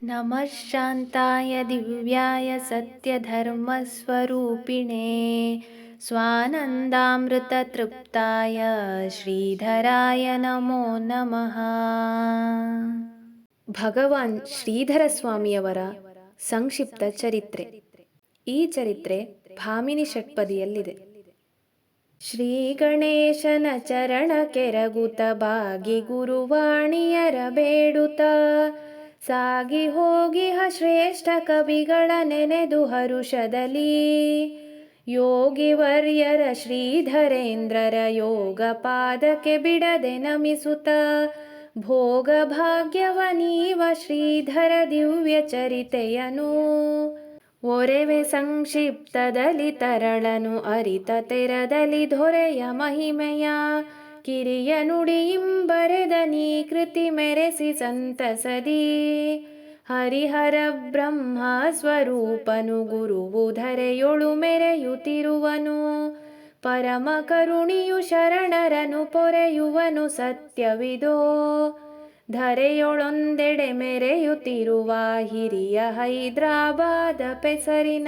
नमः शान्ताय दिव्याय सत्यधर्मस्वरूपिणे स्वानन्दामृततृप्ताय श्रीधराय नमो नमः. ಭಗವಾನ್ ಶ್ರೀಧರ ಸ್ವಾಮಿಯವರ ಸಂಕ್ಷಿಪ್ತ ಚರಿತ್ರೆ. ಈ ಚರಿತ್ರೆ ಭಾಮಿನಿ ಷಟ್ಪದಿಯಲ್ಲಿದೆ. ಶ್ರೀ ಗಣೇಶನ ಚರಣ ಕೆರಗುತ ಬಾಗಿ ಗುರುವಾಣಿಯರ ಬೇಡುತ್ತ ಸಾಗಿ ಹೋಗಿಹ ಶ್ರೇಷ್ಠ ಕವಿಗಳ ನೆನೆದು ಹರುಷದಲ್ಲಿ ಯೋಗಿವರ್ಯರ ಶ್ರೀಧರೇಂದ್ರರ ಯೋಗ ಪಾದಕ್ಕೆ ಬಿಡದೆ ನಮಿಸುತ್ತ ಭೋಗ ಭಾಗ್ಯವ ನೀವ ಶ್ರೀಧರ ದಿವ್ಯ ಚರಿತೆಯನು ಒರೆವೆ ಸಂಕ್ಷಿಪ್ತದಲ್ಲಿ ತರಳನು ಅರಿತ ತೆರದಲ್ಲಿ ದೊರೆಯ ಮಹಿಮೆಯ ಕಿರಿಯ ನುಡಿಯಿಂಬರೆದ ನೀ ಕೃತಿ ಮೆರೆಸಿ ಸಂತಸದಿ ಹರಿಹರ ಬ್ರಹ್ಮ ಸ್ವರೂಪನು ಗುರುವು ಧರೆಯೊಳು ಮೆರೆಯುತ್ತಿರುವನು ಪರಮ ಕರುಣಿಯು ಶರಣರನು ಪೊರೆಯುವನು ಸತ್ಯವಿದೋ ಧರೆಯೊಳೊಂದೆಡೆ ಮೆರೆಯುತ್ತಿರುವ ಹಿರಿಯ ಹೈದ್ರಾಬಾದ ಪೆಸರಿನ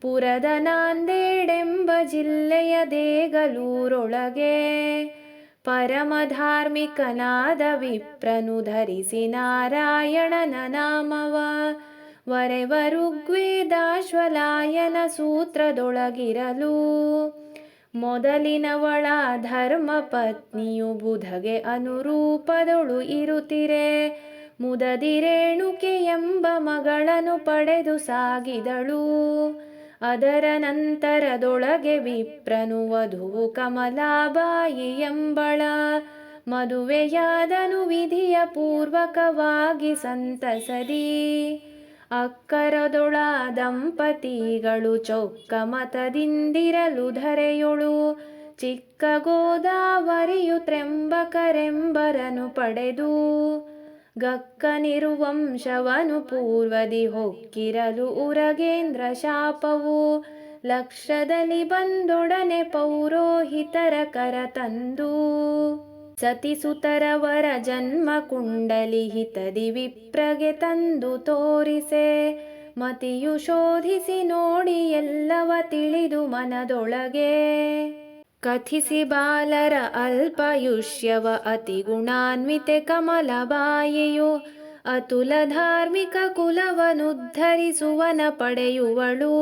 ಪುರದ ನಾಂದೇಡೆಂಬ ಜಿಲ್ಲೆಯ ದೇಗಲೂರೊಳಗೆ ಪರಮ ಧಾರ್ಮಿಕನಾದ ವಿಪ್ರನು ಧರಿಸಿ ನಾರಾಯಣನ ನಾಮವ ವರೆವ ಋಗ್ವೇದಾಶ್ವಲಾಯನ ಸೂತ್ರದೊಳಗಿರಲು ಮೊದಲಿನವಳ ಧರ್ಮ ಪತ್ನಿಯು ಬುಧಗೆ ಅನುರೂಪದೊಳು ಇರುತ್ತಿರೆ ಮುದದಿ ರೇಣುಕೆ ಎಂಬ ಮಗಳನ್ನು ಪಡೆದು ಸಾಗಿದಳು. ಅದರ ನಂತರದೊಳಗೆ ವಿಪ್ರನು ವಧುವು ಕಮಲಾಬಾಯಿ ಎಂಬಳ ಮದುವೆಯಾದನು ವಿಧಿಯ ಪೂರ್ವಕವಾಗಿ ಸಂತಸದಿ ಅಕ್ಕರದೊಳ ದಂಪತಿಗಳು ಚೊಕ್ಕ ಮತದಿಂದಿರಲು ಧರೆಯೊಳು ಚಿಕ್ಕ ಗೋದಾವರಿಯು ತ್ರ್ಯಂಬಕರೆಂಬರನು ಪಡೆದು ಗಕ್ಕನಿರುವಂಶವನು ಪೂರ್ವದಿ ಹೊಕ್ಕಿರಲು ಉರಗೇಂದ್ರ ಶಾಪವು ಲಕ್ಷದಲ್ಲಿ ಬಂದೊಡನೆ ಪೌರೋಹಿತರ ಕರ ತಂದು ಸತಿಸುತರವರ ಜನ್ಮ ಕುಂಡಲಿ ಹಿತದಿ ವಿಪ್ರಗೆ ತಂದು ತೋರಿಸೆ ಮತಿಯು ಶೋಧಿಸಿ ನೋಡಿ ಎಲ್ಲವ ತಿಳಿದು ಮನದೊಳಗೆ ಕಥಿಸಿ ಬಾಲರ ಅಲ್ಪಯುಷ್ಯವ ಅತಿ ಗುಣಾನ್ವಿತೆ ಕಮಲಬಾಯಿಯು ಅತುಲ ಧಾರ್ಮಿಕ ಕುಲವನುದ್ಧರಿಸುವನ ಪಡೆಯುವಳು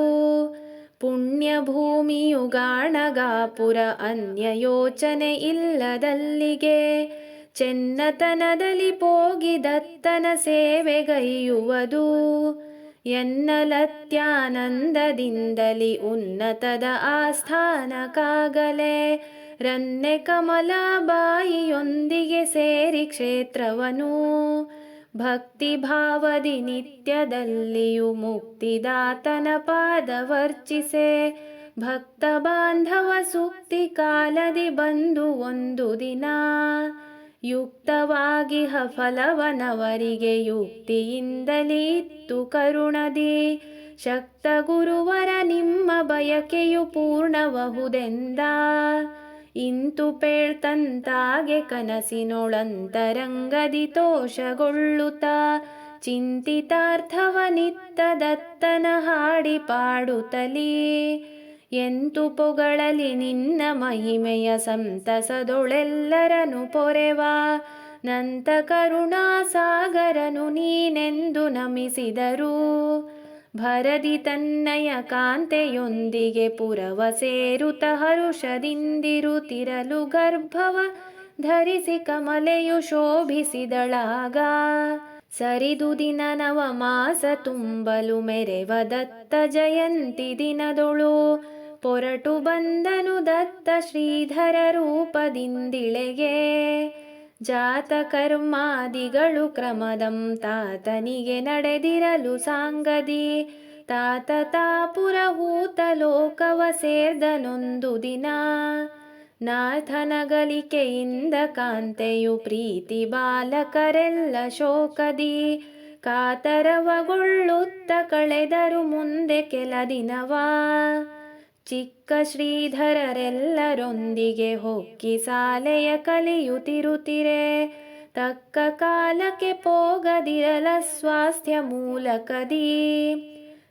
ಪುಣ್ಯ ಭೂಮಿಯು ಗಾಣಗಾಪುರ ಅನ್ಯ ಯೋಚನೆ ಇಲ್ಲದಲ್ಲಿಗೆ ಚೆನ್ನತನದಲ್ಲಿ ಪೋಗಿದತ್ತನ ಸೇವೆಗೈಯುವುದು ಎನ್ನಲತ್ಯಾನಂದದಿಂದಲಿ ಉನ್ನತದ ಆಸ್ಥಾನಕ್ಕಾಗಲೇ ರನ್ನೆ ಕಮಲಾಬಾಯಿಯೊಂದಿಗೆ ಸೇರಿ ಕ್ಷೇತ್ರವನು ಭಕ್ತಿ ಭಾವದಿ ನಿತ್ಯದಲ್ಲಿಯೂ ಮುಕ್ತಿದಾತನ ಪಾದವರ್ಚಿಸೆ ಭಕ್ತ ಬಾಂಧವ ಸುಕ್ತಿ ಕಾಲದಿ ಬಂದು ಒಂದು ದಿನ ಯುಕ್ತವಾಗಿ ಫಲವನವರಿಗೆ ಯುಕ್ತಿಯಿಂದಲೇ ಇತ್ತು ಕರುಣದಿ ಶಕ್ತ ಗುರುವರ ನಿಮ್ಮ ಬಯಕೆಯು ಪೂರ್ಣಬಹುದೆಂದ ಇಂತು ಪೇಳ್ತಂತಾಗೆ ಕನಸಿನೊಳಂತರಂಗದಿ ತೋಷಗೊಳ್ಳುತ್ತ ಚಿಂತಿತಾರ್ಥವನಿತ್ತ ದತ್ತನ ಹಾಡಿ ಪಾಡುತ್ತಲೀ ಎಂತು ಪೊಗಳಲಿ ನಿನ್ನ ಮಹಿಮೆಯ ಸಂತಸದೊಳೆಲ್ಲರನು ಪೊರೆವಾ ನಂತ ಕರುಣಾಸಾಗರನು ನೀನೆಂದು ನಮಿಸಿದರು ಭರದಿ ತನ್ನಯ ಕಾಂತೆಯೊಂದಿಗೆ ಪುರವ ಸೇರುತ ಹರುಷದಿಂದಿರುತ್ತಿರಲು ಗರ್ಭವ ಧರಿಸಿ ಕಮಲೆಯು ಶೋಭಿಸಿದಳಾಗ ಸರಿದು ದಿನ ನವ ಮಾಸ ತುಂಬಲು ಮೆರೆವ ದತ್ತ ಜಯಂತಿ ದಿನದೊಳು ಪೊರಟು ಬಂದನು ದತ್ತ ಶ್ರೀಧರ ರೂಪದಿಂದಿಳೆಗೆ ಜಾತ ಕರ್ಮಾದಿಗಳು ಕ್ರಮದಂ ತಾತನಿಗೆ ನಡೆದಿರಲು ಸಾಂಗದಿ ತಾತ ತಾಪುರಹೂತ ಲೋಕವ ಸೇರ್ದನೊಂದು ದಿನ ನಾಥನಗಲಿಕೆಯಿಂದ ಕಾಂತೆಯು ಪ್ರೀತಿ ಬಾಲಕರೆಲ್ಲ ಶೋಕದಿ ಕಾತರವಗೊಳ್ಳುತ್ತ ಕಳೆದರು ಮುಂದೆ ಕೆಲ ದಿನವಾ ಚಿಕ್ಕ ಶ್ರೀಧರರೆಲ್ಲರೊಂದಿಗೆ ಹೊಕ್ಕಿ ಸಾಲೆಯ ಕಲಿಯುತ್ತಿರುತ್ತಿರೆ ತಕ್ಕ ಕಾಲಕ್ಕೆ ಪೋಗದಿರಲ ಸ್ವಾಸ್ಥ್ಯ ಮೂಲಕದಿ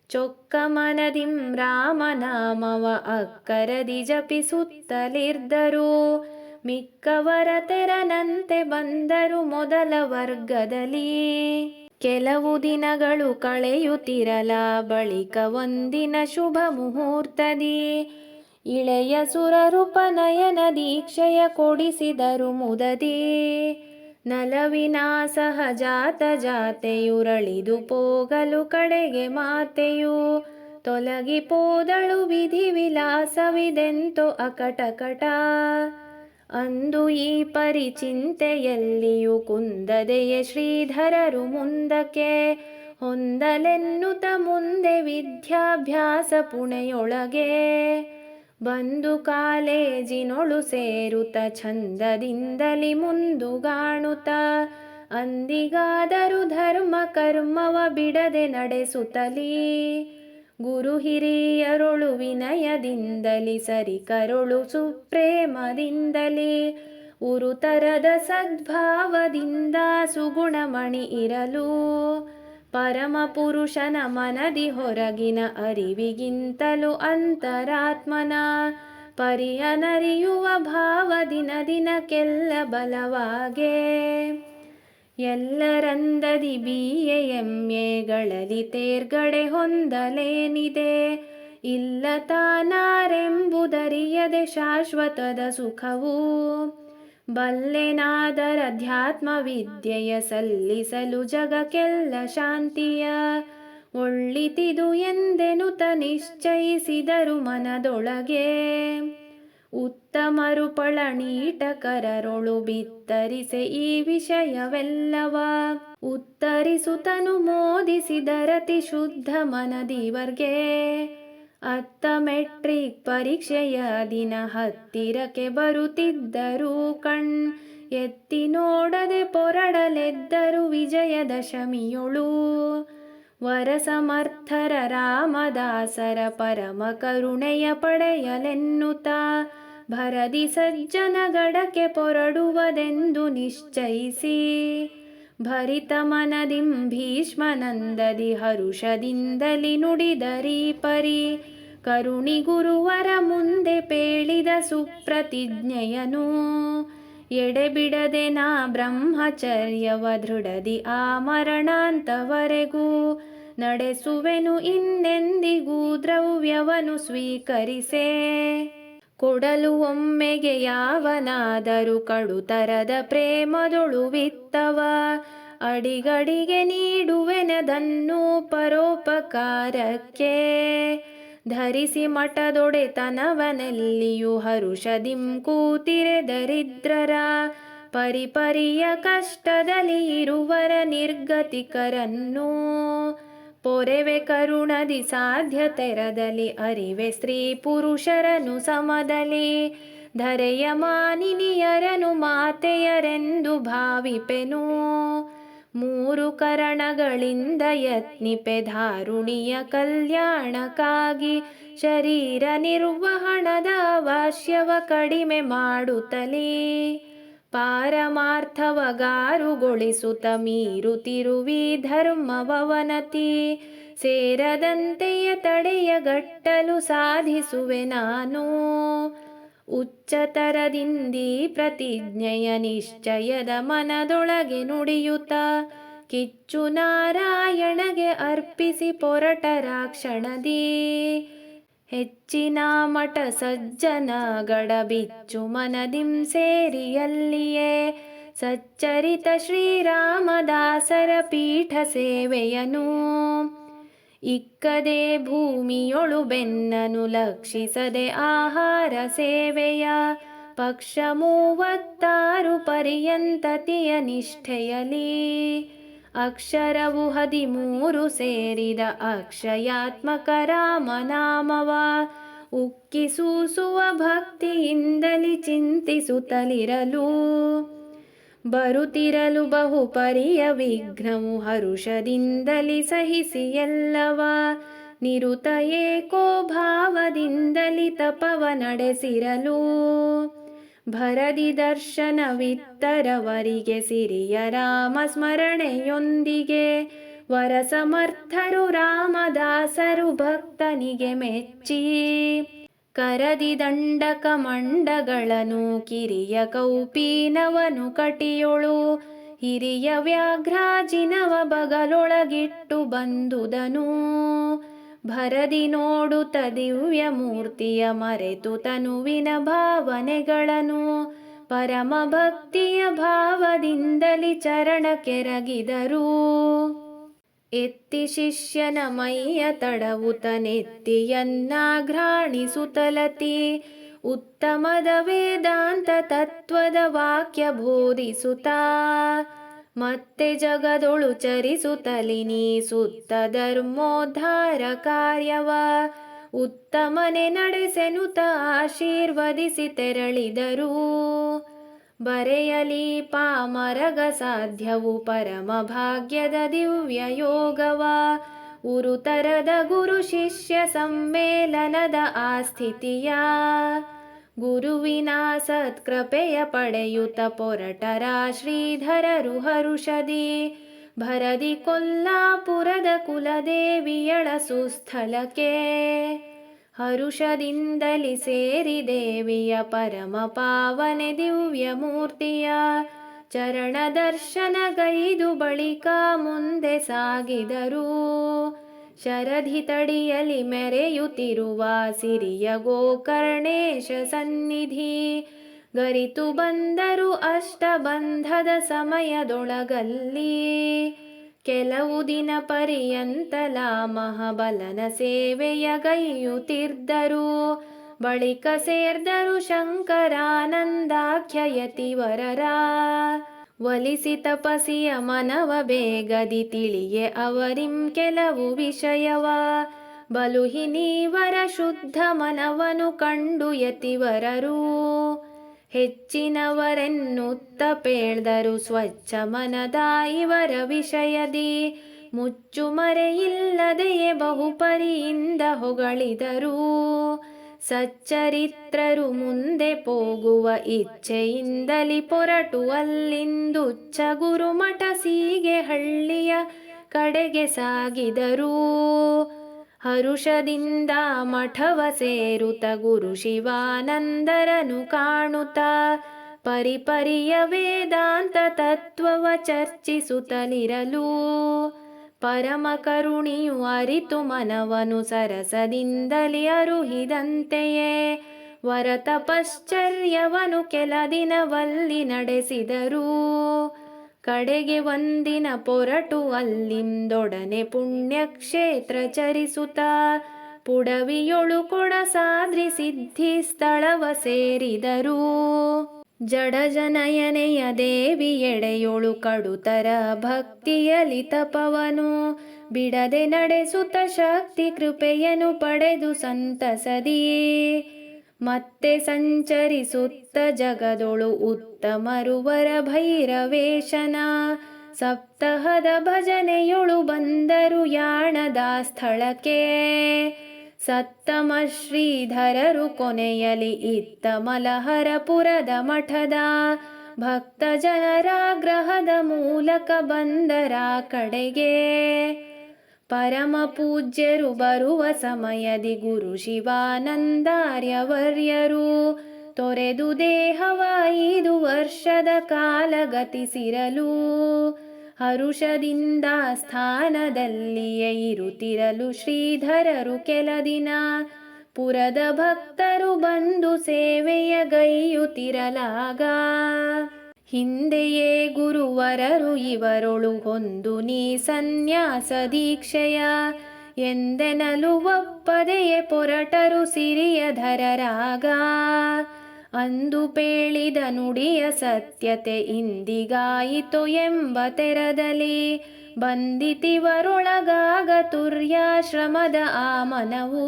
ಚೊಕ್ಕ ಮನದಿಂ ರಾಮನಾಮವ ಅಕ್ಕರದಿ ಜಪಿಸುತ್ತಲಿರ್ದರು. ಮಿಕ್ಕವರ ತೆರನಂತೆ ಬಂದರು ಮೊದಲ ವರ್ಗದಲ್ಲಿ. ಕೆಲವು ದಿನಗಳು ಕಳೆಯುತ್ತಿರಲ ಬಳಿಕ ಒಂದಿನ ಶುಭ ಮುಹೂರ್ತದಿ ಇಳೆಯ ಸುರರೂಪನಯನ ದೀಕ್ಷೆಯ ಕೊಡಿಸಿದರು ಮುದದಿ. ನಲವಿನ ಸಹಜಾತ ಜಾತೆಯುರಳಿದು ಪೋಗಲು ಕಡೆಗೆ ಮಾತೆಯು ತೊಲಗಿ ಪೋದಳು ವಿಧಿ ವಿಲಾಸವಿದೆಂತೋ ಅಕಟಕಟ. ಅಂದು ಈ ಪರಿಚಿಂತೆಯಲ್ಲಿಯೂ ಕುಂದದೆಯ ಶ್ರೀಧರರು ಮುಂದಕ್ಕೆ ಹೊಂದಲೆನ್ನುತ್ತ ಮುಂದೆ ವಿದ್ಯಾಭ್ಯಾಸ ಪುಣೆಯೊಳಗೆ ಬಂದು ಕಾಲೇಜಿನೊಳು ಸೇರುತ್ತ ಛಂದದಿಂದಲಿ ಮುಂದುಗಾಣುತ್ತ ಅಂದಿಗಾದರೂ ಧರ್ಮ ಕರ್ಮವ ಬಿಡದೆ ನಡೆಸುತ್ತಲೀ ಗುರು ಹಿರಿಯರೊಳು ವಿನಯದಿಂದಲಿ ಸರಿಕರೊಳು ಸುಪ್ರೇಮದಿಂದಲಿ ಉರುತರದ ಸದ್ಭಾವದಿಂದ ಸುಗುಣಮಣಿ ಇರಲು ಪರಮ ಪುರುಷನ ಮನದಿ ಹೊರಗಿನ ಅರಿವಿಗಿಂತಲೂ ಅಂತರಾತ್ಮನ ಪರಿಯನರಿಯುವ ಭಾವ ದಿನ ದಿನಕ್ಕೆಲ್ಲ ಬಲವಾಗೆ ಎಲ್ಲರಂದದಿ BA MAಗಳಲ್ಲಿ ತೇರ್ಗಡೆ ಹೊಂದಲೇನಿದೆ ಇಲ್ಲ ತಾನಾರೆಂಬುದರಿಯದೆ ಶಾಶ್ವತದ ಸುಖವು ಬಲ್ಲೆನಾದರಧ್ಯಾತ್ಮ ವಿದ್ಯೆಯ ಸಲ್ಲಿಸಲು ಜಗಕ್ಕೆಲ್ಲ ಶಾಂತಿಯ ಒಳ್ಳಿತಿದು ಎಂದೆನುತ ನಿಶ್ಚಯಿಸಿದರು ಮನದೊಳಗೆ. ಉತ್ತಮರು ಪಳನೀಟಕರರೊಳು ಬಿತ್ತರಿಸೆ ಈ ವಿಷಯವೆಲ್ಲವ ಉತ್ತರಿಸುತ್ತನು ಮೋದಿಸಿದರತಿ ಶುದ್ಧ ಮನದಿವರ್ಗೆ. ಅತ್ತ ಮೆಟ್ರಿಕ್ ಪರೀಕ್ಷೆಯ ದಿನ ಹತ್ತಿರಕ್ಕೆ ಬರುತ್ತಿದ್ದರೂ ಎತ್ತಿ ನೋಡದೆ ಪೊರಡಲೆದ್ದರು ವಿಜಯದಶಮಿಯೊಳು. ವರಸಮರ್ಥರ ರಾಮದಾಸರ ಪರಮ ಕರುಣೆಯ ಪಡೆಯಲೆನ್ನುತ್ತ ಭರದಿ ಸಜ್ಜನಗಡಕ್ಕೆ ಪೊರಡುವುದೆಂದು ನಿಶ್ಚಯಿಸಿ ಭರಿತ ಮನದಿಂ ಭೀಷ್ಮನಂದದಿ ಹರುಷದಿಂದಲಿ ನುಡಿದರೀ ಪರಿ ಕರುಣಿ ಗುರುವರ ಮುಂದೆ ಪೇಳಿದ ಸುಪ್ರತಿಜ್ಞೆಯನು. ಎಡೆಬಿಡದೆ ನಾ ಬ್ರಹ್ಮಚರ್ಯವ ದೃಢದಿ ಆ ಮರಣಾಂತವರೆಗೂ ನಡೆಸುವೆನು ಇನ್ನೆಂದಿಗೂ ದ್ರವ್ಯವನ್ನು ಸ್ವೀಕರಿಸೆ. ಕೊಡಲು ಒಮ್ಮೆಗೆ ಯಾವನಾದರೂ ಕಡುತರದ ಪ್ರೇಮದೊಳು ವಿತ್ತವ ಅಡಿಗಡಿಗೆ ನೀಡುವೆನದನ್ನು ಪರೋಪಕಾರಕ್ಕೆ. ಧರಿಸಿ ಮಠದೊಡೆತನವನೆಲ್ಲಿಯೂ ಹರುಷದಿಂ ಕೂತಿರೆ ದರಿದ್ರರ ಪರಿಪರಿಯ ಕಷ್ಟದಲ್ಲಿ ಇರುವರ ನಿರ್ಗತಿಕರನ್ನು ಪೊರೆವೆ ಕರುಣದಿ ಸಾಧ್ಯ ತೆರದಲ್ಲಿ ಅರಿವೆ ಸ್ತ್ರೀ ಪುರುಷರನು ಸಮದಲ್ಲಿ ಧರೆಯ ಮಾನಿನಿಯರನು ಮಾತೆಯರೆಂದು ಭಾವಿಪೆನು. ಮೂರು ಕರಣಗಳಿಂದ ಯತ್ನಿಪೆ ಧಾರುಣಿಯ ಕಲ್ಯಾಣಕ್ಕಾಗಿ ಶರೀರ ನಿರ್ವಹಣದ ಅವಶ್ಯವ ಕಡಿಮೆ ಮಾಡುತ್ತಲೇ ಪಾರಮಾರ್ಥವ ಗಾರುಗೊಳಿಸುತ್ತ ಮೀರುತ್ತಿರುವಿ ಧರ್ಮವನತಿ ಸೇರದಂತೆಯೇ ತಡೆಯಗಟ್ಟಲು ಸಾಧಿಸುವೆ ನಾನು. ಉಚ್ಚತರದಿಂದೀ ಪ್ರತಿಜ್ಞೆಯ ನಿಶ್ಚಯದ ಮನದೊಳಗೆ ನುಡಿಯುತ್ತ ಕಿಚ್ಚು ನಾರಾಯಣಗೆ ಅರ್ಪಿಸಿ ಪೊರಟ ರಾಕ್ಷಣದಿ ಹೆಚ್ಚಿನ ಮಠ ಸಜ್ಜನ ಗಡಬಿಚ್ಚು ಮನದಿಂ ಸೇರಿಯಲ್ಲಿಯೇ ಸಚ್ಚರಿತ ಶ್ರೀರಾಮದಾಸರ ಪೀಠ ಸೇವೆಯನು. ಇಕ್ಕದೆ ಭೂಮಿಯೊಳು ಬೆನ್ನನು ಲಕ್ಷಿಸದೆ ಆಹಾರ ಸೇವೆಯ ಪಕ್ಷ 36 ಪರ್ಯಂತತಿಯ ನಿಷ್ಠೆಯಲಿ ಅಕ್ಷರವು 13 ಸೇರಿದ ಅಕ್ಷಯಾತ್ಮಕ ರಾಮನಾಮವ ಉಕ್ಕಿ ಸೂಸುವ ಭಕ್ತಿಯಿಂದಲಿ ಚಿಂತಿಸುತ್ತಲಿರಲು ಬರುತ್ತಿರಲು ಬಹುಪರಿಯ ವಿಘ್ನವು ಹರುಷದಿಂದಲಿ ಸಹಿಸಿ ಎಲ್ಲವ ನಿರುತ ಏಕೋ ಭಾವದಿಂದಲಿ ತಪವ ನಡೆಸಿರಲು ಭರದಿ ದರ್ಶನವಿತ್ತರವರಿಗೆ ಸಿರಿಯ ರಾಮ ಸ್ಮರಣೆಯೊಂದಿಗೆ ವರ ಸಮರ್ಥರು ರಾಮದಾಸರು ಭಕ್ತನಿಗೆ ಮೆಚ್ಚಿ ಕರದಿ ದಂಡಕ ಮಂಡಗಳನ್ನು ಕಿರಿಯ ಕೌಪೀನವನು ಕಟಿಯೊಳು ಹಿರಿಯ ವ್ಯಾಘ್ರಾಜಿನವ ಬಗಲೊಳಗಿಟ್ಟು ಬಂದುದನು ಭರದಿ ನೋಡುತ್ತ ದಿವ್ಯ ಮೂರ್ತಿಯ ಮರೆತು ತನುವಿನ ಭಾವನೆಗಳನ್ನು ಪರಮ ಭಕ್ತಿಯ ಭಾವದಿಂದಲಿ ಚರಣ ಕೆರಗಿದರು ಎತ್ತಿ ಶಿಷ್ಯನ ಮೈಯ ತಡವುತ ನೆತ್ತಿಯನ್ನಾಘ್ರಾಣಿಸುತ್ತಲತಿ ಉತ್ತಮದ ವೇದಾಂತ ತತ್ವದ ವಾಕ್ಯ ಬೋಧಿಸುತ್ತಾ ಮತ್ತೆ ಜಗದೊಳು ಚರಿಸುತ್ತಲಿ ನೀ ಸುತ್ತ ಧರ್ಮೋದ್ಧಾರ ಕಾರ್ಯವ ಉತ್ತಮನೆ ನಡೆಸೆನುತ ಆಶೀರ್ವದಿಸಿ ತೆರಳಿದರು ಬರೆಯಲಿ ಪಾಮರಗ ಸಾಧ್ಯವು ಪರಮ ಭಾಗ್ಯದ ದಿವ್ಯ ಯೋಗವ ಉರುತರದ ಗುರು ಶಿಷ್ಯ ಸಮ್ಮೇಳನದ ಆ ಸ್ಥಿತಿಯ ಗುರುವಿನ ಸತ್ಕೃಪೆಯ ಪಡೆಯುತ್ತ ಪೊರಟರ ಶ್ರೀಧರರು ಹರುಷದಿ ಭರದಿ ಕೊಲ್ಲಾಪುರದ ಕುಲದೇವಿಯಳ ಸುಸ್ಥಳಕ್ಕೆ ಹರುಷದಿಂದಲಿ ಸೇರಿ ದೇವಿಯ ಪರಮ ಪಾವನೆ ದಿವ್ಯ ಮೂರ್ತಿಯ ಚರಣ ದರ್ಶನಗೈದು ಬಳಿಕ ಮುಂದೆ ಸಾಗಿದರು ಶರಧಿ ತಡಿಯಲಿ ಮೆರೆಯುತ್ತಿರುವ ಸಿರಿಯ ಗೋಕರ್ಣೇಶ ಸನ್ನಿಧಿ ಗರಿತು ಬಂದರು ಅಷ್ಟಬಂಧದ ಸಮಯದೊಳಗಲ್ಲಿ ಕೆಲವು ದಿನ ಪರ್ಯಂತಲ ಮಹಾಬಲನ ಸೇವೆಯ ಗೈಯುತ್ತಿದ್ದರು ಬಳಿಕ ಸೇರ್ದರು ಶಂಕರಾನಂದಾಖ್ಯಯತಿವರರ ಒಲಿಸಿ ತಪಸಿಯ ಮನವ ಬೇಗದಿ ತಿಳಿಯೆ ಅವರಿಂ ಕೆಲವು ವಿಷಯವ ಬಲುಹಿನೀವರ ಶುದ್ಧ ಮನವನು ಕಂಡು ಯತಿವರರು ಹೆಚ್ಚಿನವರೆನ್ನುತ್ತ ಪೇಳ್ದರು ಸ್ವಚ್ಛ ಮನದ ಇವರ ವಿಷಯದಿ ಮುಚ್ಚುಮರೆಯಿಲ್ಲದೆಯೇ ಬಹುಪರಿಯಿಂದ ಹೊಗಳಿದರು ಸಚ್ಚರಿತ್ರರು ಮುಂದೆ ಹೋಗುವ ಇಚ್ಛೆಯಿಂದಲಿ ಪೊರಟು ಅಲ್ಲಿಂದುಚ್ಚ ಗುರುಮಠ ಸೀಗೆ ಹಳ್ಳಿಯ ಕಡೆಗೆ ಸಾಗಿದರು ಹರುಷದಿಂದ ಮಠವ ಸೇರುತ್ತ ಗುರು ಶಿವಾನಂದರನು ಕಾಣುತ್ತ ಪರಿಪರಿಯ ವೇದಾಂತ ತತ್ವವ ಚರ್ಚಿಸುತ್ತಲಿರಲು ಪರಮ ಕರುಣಿಯು ಅರಿತು ಮನವನು ಸರಸದಿಂದಲೇ ಅರುಹಿದಂತೆಯೇ ವರ ತಪಶ್ಚರ್ಯವನು ಕೆಲ ದಿನವಲ್ಲಿ ನಡೆಸಿದರು ಕಡೆಗೆ ಒಂದಿನ ಪೊರಟು ಅಲ್ಲಿಂದೊಡನೆ ಪುಣ್ಯಕ್ಷೇತ್ರ ಚರಿಸುತ್ತ ಪುಡವಿಯೊಳು ಕೊಡಸಾದ್ರಿ ಸಿದ್ಧಿ ಸ್ಥಳವ ಸೇರಿದರು ಜಡಜನಯನೆಯ ದೇವಿಯೆಡೆಯೊಳು ಕಡುತರ ಭಕ್ತಿಯಲಿ ತಪವನು ಬಿಡದೆ ನಡೆಸುತ್ತ ಶಕ್ತಿ ಕೃಪೆಯನ್ನು ಪಡೆದು ಸಂತಸದಿ ಮತ್ತೆ ಸಂಚರಿಸುತ್ತ ಜಗದೊಳು ಉತ್ತಮರು ವರ ಭೈರವೇಶನ ಸಪ್ತಾಹದ ಭಜನೆಯೊಳು ಬಂದರು ಯಾಣದ ಸ್ಥಳಕ್ಕೆ ಸತ್ತಮ ಶ್ರೀಧರರು ಕೊನೆಯಲಿ ಇತ್ತ ಮಲಹರಪುರದ ಮಠದ ಭಕ್ತ ಜನರಾಗ್ರಹದ ಮೂಲಕ ಬಂದರ ಕಡೆಗೆ ಪರಮ ಪೂಜ್ಯರು ಬರುವ ಸಮಯದಿ ಗುರು ಶಿವಾನಂದಾರ್ಯವರ್ಯರು ತೊರೆದು ದೇಹವ 5 ವರ್ಷದ ಕಾಲ ಗತಿಸಿರಲು ಹರುಷದಿಂದ ಸ್ಥಾನದಲ್ಲಿಯೇ ಇರುತ್ತಿರಲು ಶ್ರೀಧರರು ಕೆಲ ದಿನ ಪುರದ ಭಕ್ತರು ಬಂದು ಸೇವೆಯ ಗೈಯುತ್ತಿರಲಾಗ ಹಿಂದೆಯೇ ಗುರುವರರು ಇವರೊಳು ಹೊಂದು ನೀ ಸನ್ಯಾಸ ದೀಕ್ಷೆಯ ಎಂದೆನಲು ಒಪ್ಪದೆಯೇ ಪೊರಟರು ಸಿರಿಯಧರರಾಗ ಅಂದು ಪೇಳಿದ ನುಡಿಯ ಸತ್ಯತೆ ಇಂದಿಗಾಯಿತು ಎಂಬ ತೆರದಲ್ಲಿ ಬಂದಿತಿವರೊಳಗಾಗ ತುರ್ಯಾಶ್ರಮದ ಆ ಮನವು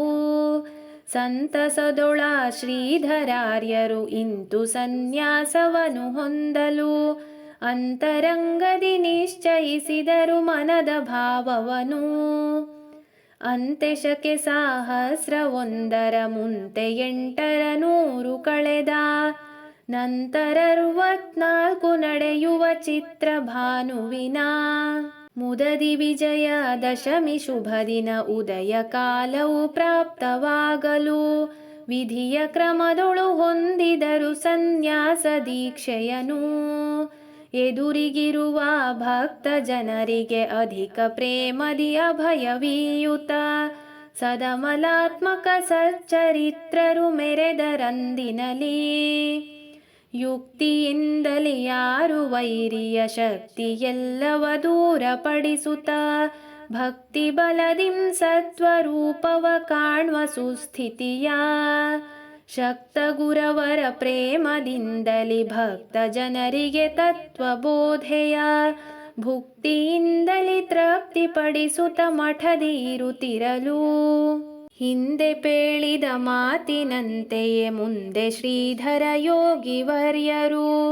ಸಂತಸದೊಳ ಶ್ರೀಧರಾರ್ಯರು ಇಂತು ಸನ್ಯಾಸವನು ಹೊಂದಲು ಅಂತರಂಗದಿ ನಿಶ್ಚಯಿಸಿದರು ಮನದ ಭಾವವನು ಅಂತೆಶಕೆ 1001 ಮುಂತೆ 800 ಕಳೆದ ನಂತರ 64 ನಡೆಯುವ ಚಿತ್ರ ಭಾನುವಿನ ಮುದದಿ ವಿಜಯ ದಶಮಿ ಶುಭ ದಿನ ಉದಯ ಕಾಲವು ಪ್ರಾಪ್ತವಾಗಲು ವಿಧಿಯ ಕ್ರಮದೊಳು ಹೊಂದಿದರು ಸನ್ಯಾಸ ದೀಕ್ಷೆಯನು. ಎದುರಿಗಿರುವ ಭಕ್ತ ಜನರಿಗೆ ಅಧಿಕ ಪ್ರೇಮದಿ ಅಭಯವೀಯುತ ಸದಮಲಾತ್ಮಕ ಸಚ್ಚರಿತ್ರರು ಮೆರೆದರಂದಿನಲಿ. ಯುಕ್ತಿಯಿಂದಲೇ ಯಾರು ವೈರಿಯ ಶಕ್ತಿ ಎಲ್ಲವ ದೂರಪಡಿಸುತ್ತ ಭಕ್ತಿ ಬಲದಿಂ ಸತ್ವರೂಪವ ಕಾಣ್ವ ಸುಸ್ಥಿತಿಯ ಶಕ್ತ ಗುರವರ ಪ್ರೇಮದಿಂದಲಿ ಭಕ್ತ ಜನರಿಗೆ ತತ್ವಬೋಧೆಯ ಭುಕ್ತಿಯಿಂದಲಿ ತೃಪ್ತಿಪಡಿಸುತ್ತ ಮಠದಿ ಇರುತ್ತಿರಲು. ಹಿಂದೆ ಪೇಳಿದ ಮಾತಿನಂತೆಯೇ ಮುಂದೆ ಶ್ರೀಧರ ಯೋಗಿ ವರ್ಯರು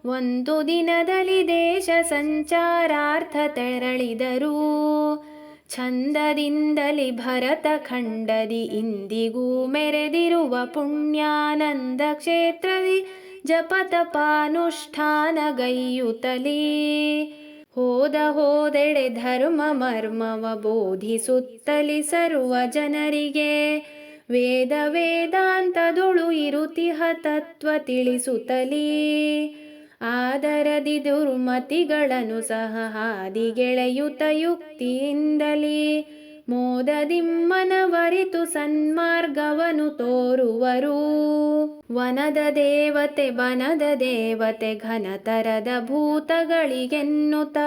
ಒಂದು ದಿನದಲ್ಲಿ ದೇಶ ಸಂಚಾರಾರ್ಥ ತೆರಳಿದರು. ಛಂದದಿಂದಲಿ ಭರತ ಖಂಡದಿ ಇಂದಿಗೂ ಮೆರೆದಿರುವ ಪುಣ್ಯಾನಂದ ಕ್ಷೇತ್ರದಿ ಜಪತಪಾನುಷ್ಠಾನಗೈಯುತ್ತಲೇ ಹೋದೆಡೆ ಧರ್ಮ ಮರ್ಮವ ಬೋಧಿಸುತ್ತಲಿ ಸರ್ವ ಜನರಿಗೆ ವೇದಾಂತದೊಳು ಇರುತಿಹ ತತ್ವ ತಿಳಿಸುತ್ತಲೇ ಆದರದಿ ದುರ್ಮತಿಗಳನ್ನು ಸಹ ಹಾದಿಗೆಳೆಯುತ ಯುಕ್ತಿಯಿಂದಲೇ ಮೋದದಿಮ್ಮನವರಿತು ಸನ್ಮಾರ್ಗವನು ತೋರುವರು. ವನದ ದೇವತೆ ಬನದ ದೇವತೆ ಘನತರದ ಭೂತಗಳಿಗೆನ್ನುತ್ತ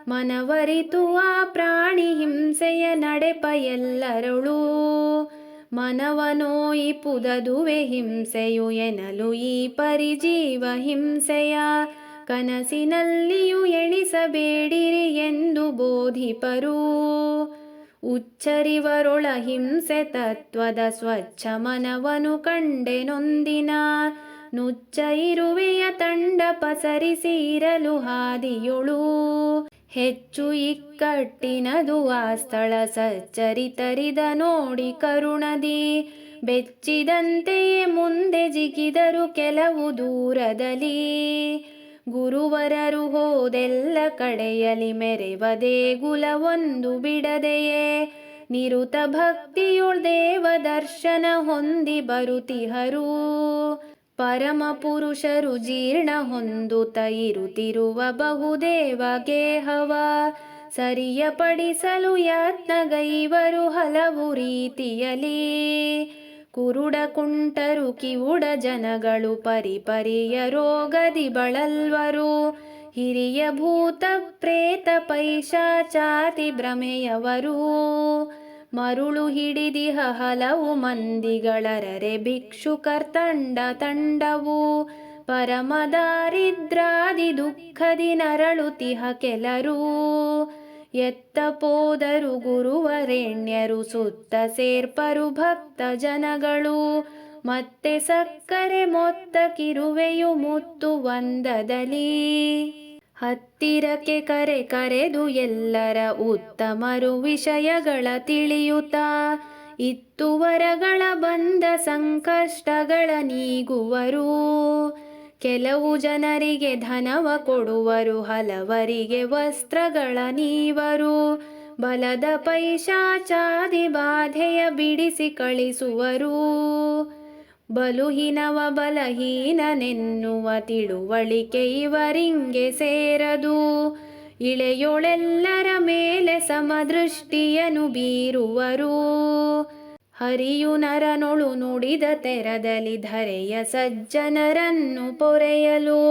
ಮನವರಿತು ಆ ಪ್ರಾಣಿ ಹಿಂಸೆಯ ನಡೆಪ ಎಲ್ಲರಳು. ಮನವನೋಯಿಪುದದುವೆ ಹಿಂಸೆಯು ಎನಲು ಈ ಪರಿಜೀವ ಹಿಂಸೆಯ ಕನಸಿನಲ್ಲಿಯೂ ಎಣಿಸಬೇಡಿರಿ ಎಂದು ಬೋಧಿಪರು. ಉಚ್ಚರಿವರೊಳ ಹಿಂಸೆ ತತ್ವದ ಸ್ವಚ್ಛ ಮನವನು ಕಂಡೆನೊಂದಿನ ನುಚ್ಚ ಇರುವೆಯ ತಂಡ ಪಸರಿಸಿ ಇರಲು ಹಾದಿಯೊಳು. ಹೆಚ್ಚು ಇಕ್ಕಟ್ಟಿನದು ಆ ಸ್ಥಳ ಸಚ್ಚರಿತರಿದ ನೋಡಿ ಕರುಣದಿ ಬೆಚ್ಚಿದಂತೆಯೇ ಮುಂದೆ ಜಿಗಿದರು ಕೆಲವು ದೂರದಲ್ಲಿ. ಗುರುವರರು ಹೋದೆಲ್ಲ ಕಡೆಯಲಿ ಮೆರೆವ ದೇಗುಲ ಒಂದು ಬಿಡದೆಯೇ ನಿರುತ ಭಕ್ತಿಯೊಳ್ ದೇವ ದರ್ಶನ ಹೊಂದಿ ಬರುತಿಹರು. ಪರಮ ಪುರುಷರು ಜೀರ್ಣ ಹೊಂದುತ್ತ ಇರುತ್ತಿರುವ ಬಹುದೇವ ಗೇಹವ ಸರಿಯಪಡಿಸಲು ಯತ್ನಗೈವರು ಹಲವು ರೀತಿಯಲಿ. ಕುರುಡ ಕುಂಟರು ಕಿವುಡ ಜನಗಳು ಪರಿಪರಿಯ ರೋಗದಿ ಬಳಲ್ವರು. ಹಿರಿಯ ಭೂತ ಪ್ರೇತ ಪೈಶಾಚಾತಿ ಭ್ರಮೆಯವರು ಮರುಳು ಹಿಡಿದಿಹ ಹಲವು ಮಂದಿಗಳರರೆ ಭಿಕ್ಷುಕರ್ ತಂಡವು ಪರಮ ದಾರಿದ್ರಾದಿ ದುಃಖದಿ ನರಳುತಿಹ ಕೆಲರು. ಎತ್ತ ಪೋದರು ಗುರುವರೆಣ್ಯರು ಸುತ್ತ ಸೇರ್ಪರು ಭಕ್ತ ಜನಗಳು ಮತ್ತೆ ಸಕ್ಕರೆ ಮೊತ್ತ ಕಿರುವೆಯು ಮುತ್ತು ಒಂದದಲಿ. ಹತ್ತಿರಕ್ಕೆ ಕರೆದು ಎಲ್ಲರ ಉತ್ತಮರು ವಿಷಯಗಳ ತಿಳಿಯುತ್ತ ಇತ್ತುವರಗಳ ಬಂದ ಸಂಕಷ್ಟಗಳ ನೀಗುವರು. ಕೆಲವು ಜನರಿಗೆ ಧನವ ಕೊಡುವರು, ಹಲವರಿಗೆ ವಸ್ತ್ರಗಳ ನೀವರು. ಬಲದ ಪೈಶಾಚಾದಿ ಬಾಧೆಯ ಬಿಡಿಸಿ ಕಳಿಸುವರು. ಬಲುಹೀನವ ಬಲಹೀನನೆನ್ನುವ ತಿಳುವಳಿಕೆ ಇವರಿಂಗೆ ಸೇರದು. ಇಳೆಯೊಳೆಲ್ಲರ ಮೇಲೆ ಸಮದೃಷ್ಟಿಯನು ಬೀರುವರು. ಹರಿಯು ನರನೊಳು ನುಡಿದ ತೆರದಲ್ಲಿ ಧರೆಯ ಸಜ್ಜನರನ್ನು ಪೊರೆಯಲು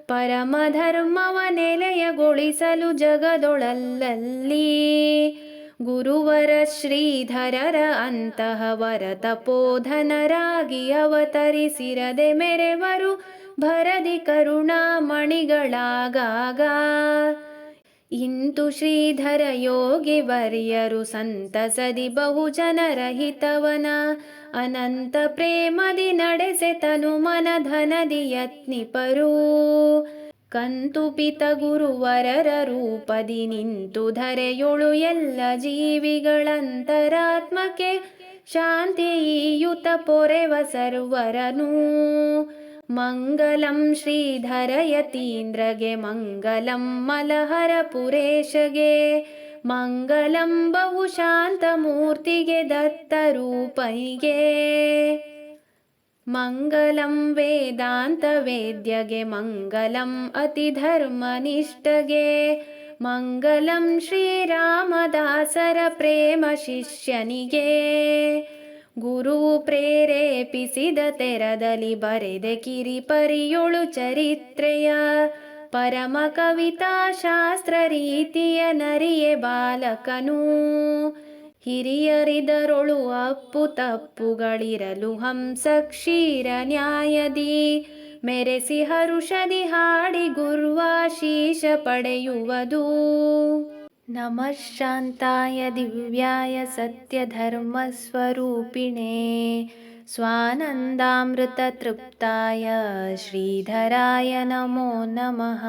ಪರಮ ಧರ್ಮವ ನೆಲೆಯಗೊಳಿಸಲು ಜಗದೊಳಲ್ಲಲ್ಲಿ. ಗುರುವರ ಶ್ರೀಧರರ ಅಂತಹ ವರ ತಪೋಧನರಾಗಿ ಅವತರಿಸಿರದೆ ಮೆರೆವರು ಭರದಿ ಕರುಣಾಮಣಿಗಳಾಗಾಗ. ಇಂತು ಶ್ರೀಧರ ಯೋಗಿ ವರ್ಯರು ಸಂತಸದಿ ಬಹುಜನರ ಹಿತವನ ಅನಂತ ಪ್ರೇಮದಿ ನಡೆಸೆ ತನು ಮನ ಧನದಿ ಯತ್ನಿಪರು. ಕಂತುಪಿತ ಗುರುವರರ ರೂಪದಿ ನಿಂತು ಧರೆಯೊಳು ಎಲ್ಲ ಜೀವಿಗಳಂತರಾತ್ಮಕ್ಕೆ ಶಾಂತಿಯುತ ಪೊರೆವ ಸರ್ವರನು. ಮಂಗಲಂ ಶ್ರೀಧರಯತೀಂದ್ರಗೆ ಮಂಗಲಂ ಮಲಹರಪುರೇಶಗೆ ಮಂಗಲಂ ಬಹುಶಾಂತಮೂರ್ತಿಗೆ ದತ್ತರೂಪನಿಗೆ ಮಂಗಲಂ ವೇದಾಂತ ವೇದ್ಯಗೆ ಮಂಗಲಂ ಅತಿಧರ್ಮನಿಷ್ಠಗೆ ಮಂಗಲಂ ಶ್ರೀರಾಮದಾಸರ ಪ್ರೇಮ ಶಿಷ್ಯನಿಗೆ ಗುರುವು ಪ್ರೇರೇಪಿಸಿದ ತೆರದಲ್ಲಿ ಬರೆದೆ ಕಿರಿಪರಿಯೊಳು ಚರಿತ್ರೆಯ ಪರಮ ಕವಿತಾ ಶಾಸ್ತ್ರ ರೀತಿಯ ನರಿಯೆ ಬಾಲಕನು ಹಿರಿಯರಿದರೊಳು ಅಪ್ಪು ತಪ್ಪುಗಳಿರಲು ಹಂಸ ಕ್ಷೀರ ನ್ಯಾಯದಿ ಮೆರೆಸಿ ಹರುಷದಿ ಹಾಡಿ ಗುರ್ವಾಶೀಷ ಪಡೆಯುವುದು. ನಮಃ ಶಾಂತಾಯ ದಿವ್ಯಾಯ ಸತ್ಯಧರ್ಮಸ್ವರೂಪಿಣೇ ಸ್ವಾನಂದಾಮೃತ ತೃಪ್ತಾಯ ಶ್ರೀಧರಾಯ ನಮೋ ನಮಃ.